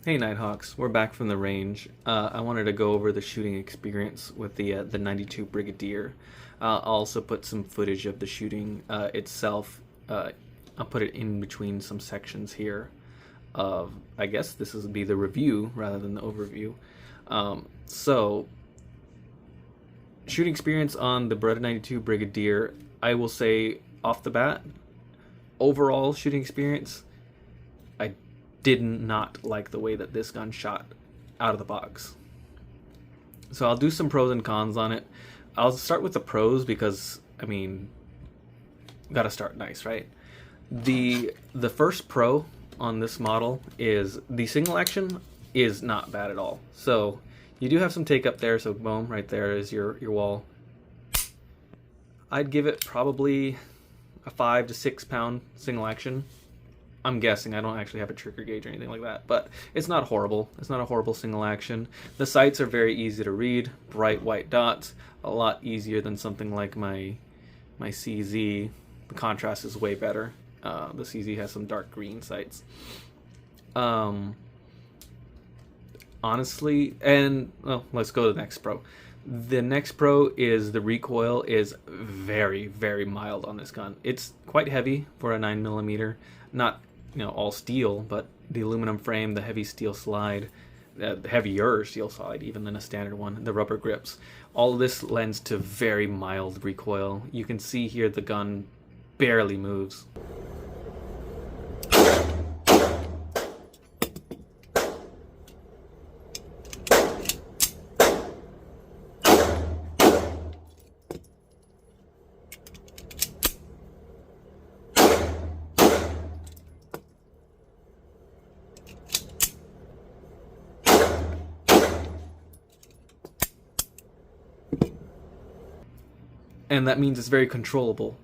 Hey Nighthawks, we're back from the range. I wanted to go over the shooting experience with the 92 Brigadier. I'll also put some footage of the shooting itself. I'll put it in between some sections here of, I guess this will be the review rather than the overview. So, shooting experience on the Beretta 92 Brigadier, I will say off the bat, overall shooting experience, I did not like the way that this gun shot out of the box. So I'll do some pros and cons on it. I'll start with the pros because, I mean, gotta start nice, right? The first pro on this model is the single action is not bad at all. So you do have some take up there, so boom, right there is your wall. I'd give it probably a 5 to 6 pound single action. I'm guessing. I don't actually have a trigger gauge or anything like that, but it's not horrible. It's not a horrible single action. The sights are very easy to read, bright white dots, a lot easier than something like my CZ. The contrast is way better. The CZ has some dark green sights. Honestly, and well, let's go to the next pro. The next pro is the recoil is very, very mild on this gun. It's quite heavy for a 9mm. Not, all steel, but the aluminum frame, the heavy steel slide, the heavier steel slide even than a standard one, the rubber grips. All of this lends to very mild recoil. You can see here the gun barely moves. And that means it's very controllable.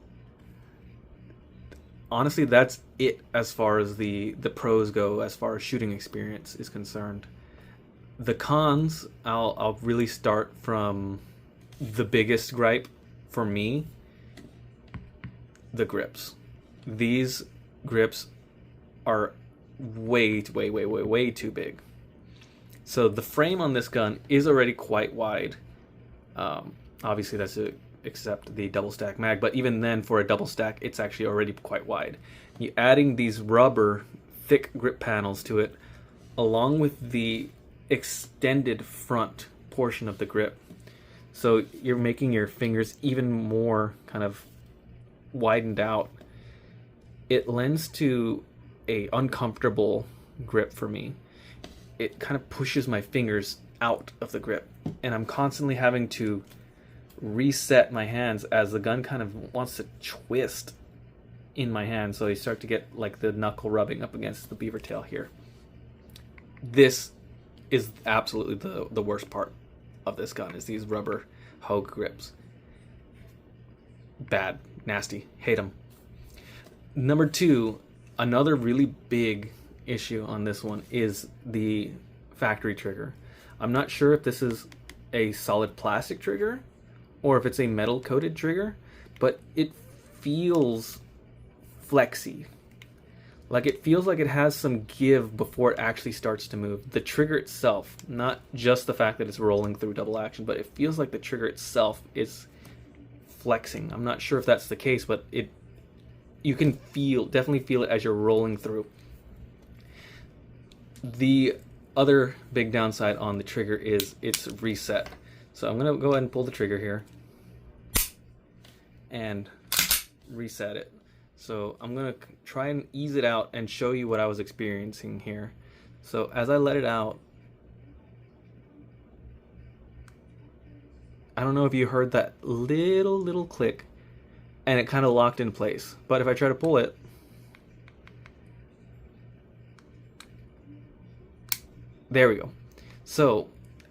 Honestly, that's it as far as the pros go, as far as shooting experience is concerned. The cons, I'll really start from the biggest gripe for me, the grips. These grips are way too big. So the frame on this gun is already quite wide. Obviously that's except the double stack mag, but even then for a double stack it's actually already quite wide. You adding these rubber thick grip panels to it along with the extended front portion of the grip, so you're making your fingers even more kind of widened out. It lends to a uncomfortable grip for me. It kind of pushes my fingers out of the grip and I'm constantly having to reset my hands as the gun kind of wants to twist in my hand, so you start to get like the knuckle rubbing up against the beaver tail here. This is absolutely the worst part of this gun, is these rubber hogue grips. Bad, nasty, hate them. Number two, another really big issue on this one is the factory trigger. I'm not sure if this is a solid plastic trigger or if it's a metal coated trigger, but it feels flexy. Like it feels like it has some give before it actually starts to move. The trigger itself, not just the fact that it's rolling through double action, but it feels like the trigger itself is flexing. I'm not sure if that's the case, but you can definitely feel it as you're rolling through. The other big downside on the trigger is its reset. So I'm going to go ahead and pull the trigger here and reset it. So I'm going to try and ease it out and show you what I was experiencing here. So as I let it out, I don't know if you heard that little click and it kind of locked in place. But if I try to pull it, there we go. So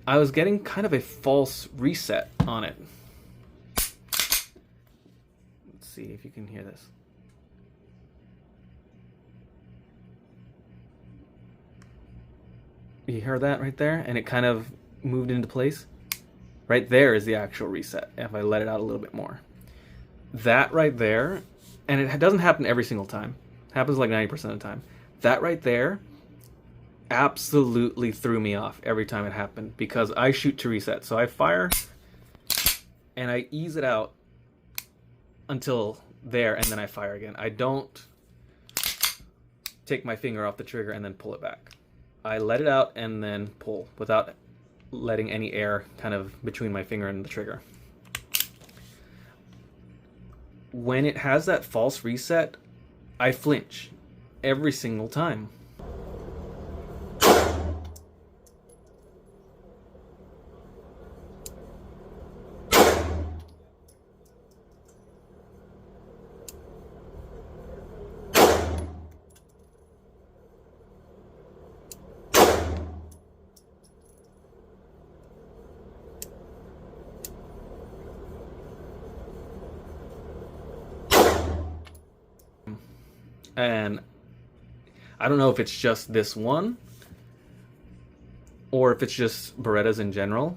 I was getting kind of a false reset on it. Let's see if you can hear this. You hear that right there? And it kind of moved into place. Right there is the actual reset, if I let it out a little bit more. That right there, and it doesn't happen every single time. It happens like 90% of the time. That right there absolutely threw me off every time it happened because I shoot to reset. So I fire and I ease it out until there, and then I fire again. I don't take my finger off the trigger and then pull it back. I let it out and then pull without letting any air kind of between my finger and the trigger. When it has that false reset, I flinch every single time. And I don't know if it's just this one or if it's just Berettas in general.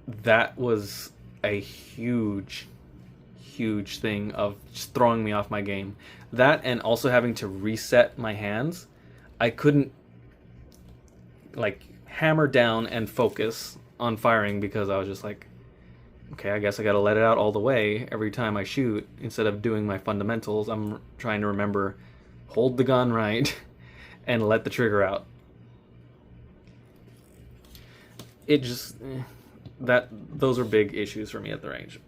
That was a huge thing of just throwing me off my game. That, and also having to reset my hands. I couldn't like hammer down and focus on firing because I was just like, okay, I guess I gotta let it out all the way every time I shoot. Instead of doing my fundamentals, I'm trying to remember, hold the gun right and let the trigger out. It just, those are big issues for me at the range.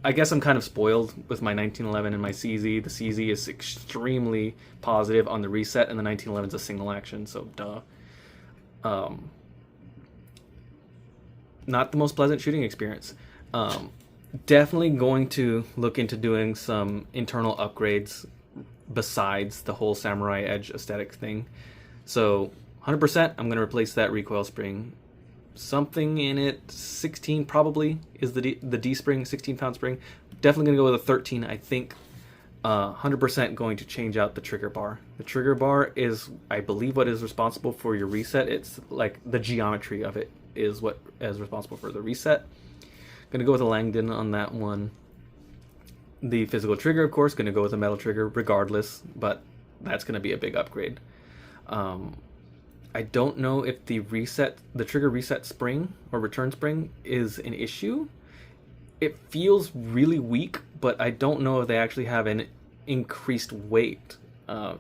I guess I'm kind of spoiled with my 1911 and my CZ. The CZ is extremely positive on the reset, and the 1911 is a single action, so duh. Not the most pleasant shooting experience. Definitely going to look into doing some internal upgrades besides the whole Samurai Edge aesthetic thing. So 100% I'm going to replace that recoil spring. Something in it, 16 probably is the D spring, 16 pound spring. Definitely going to go with a 13, I think. 100% going to change out the trigger bar. The trigger bar is, I believe, what is responsible for your reset. It's like the geometry of it is what is responsible for the reset. Going to go with a Langdon on that one. The physical trigger, of course, going to go with a metal trigger regardless, but that's going to be a big upgrade. I don't know if the trigger reset spring or return spring is an issue. It feels really weak, but I don't know if they actually have an increased weight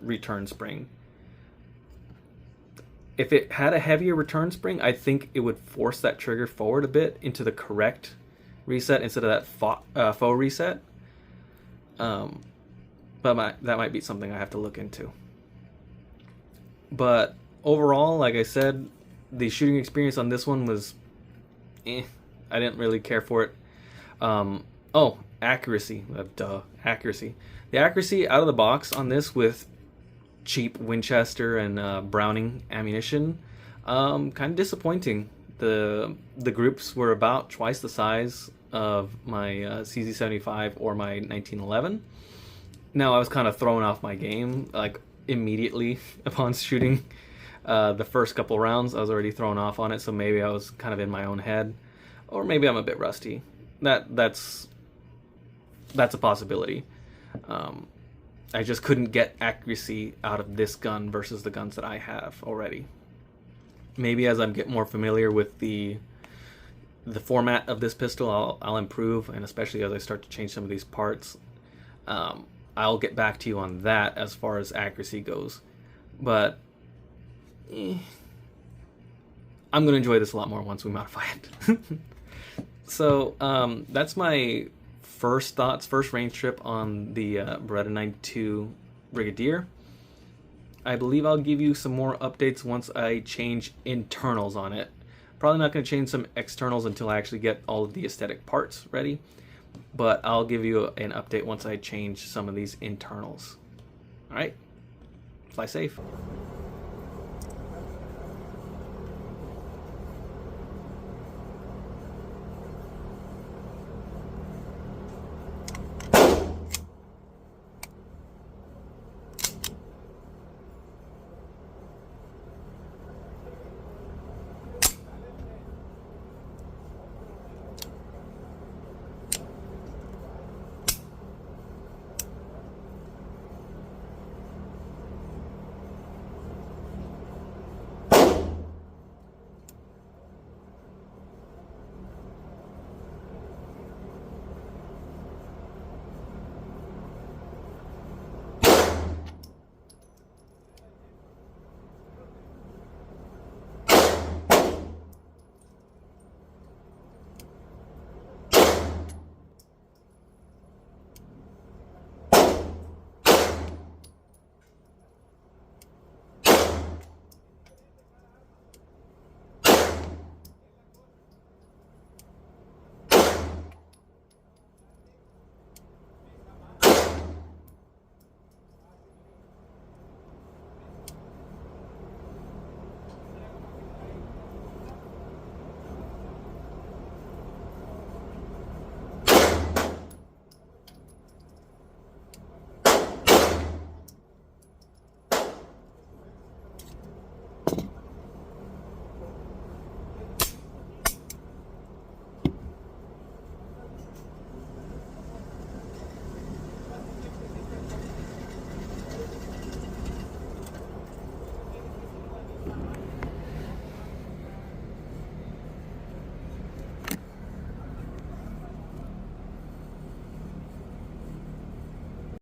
return spring. If it had a heavier return spring, I think it would force that trigger forward a bit into the correct reset instead of that faux reset. But that might be something I have to look into. But overall, like I said, the shooting experience on this one was I didn't really care for it. Oh, accuracy. Accuracy. The accuracy out of the box on this with cheap Winchester and Browning ammunition, kind of disappointing. The groups were about twice the size of my CZ75 or my 1911. Now I was kind of thrown off my game like immediately upon shooting the first couple rounds. I was already thrown off on it, so maybe I was kind of in my own head, or maybe I'm a bit rusty. That's a possibility. I just couldn't get accuracy out of this gun versus the guns that I have already. Maybe as I get more familiar with the format of this pistol, I'll improve, and especially as I start to change some of these parts, I'll get back to you on that as far as accuracy goes. But I'm going to enjoy this a lot more once we modify it. So that's my first range trip on the Beretta 92 Brigadier. I believe I'll give you some more updates once I change internals on it. Probably not going to change some externals until I actually get all of the aesthetic parts ready, but I'll give you an update once I change some of these internals. Alright, fly safe.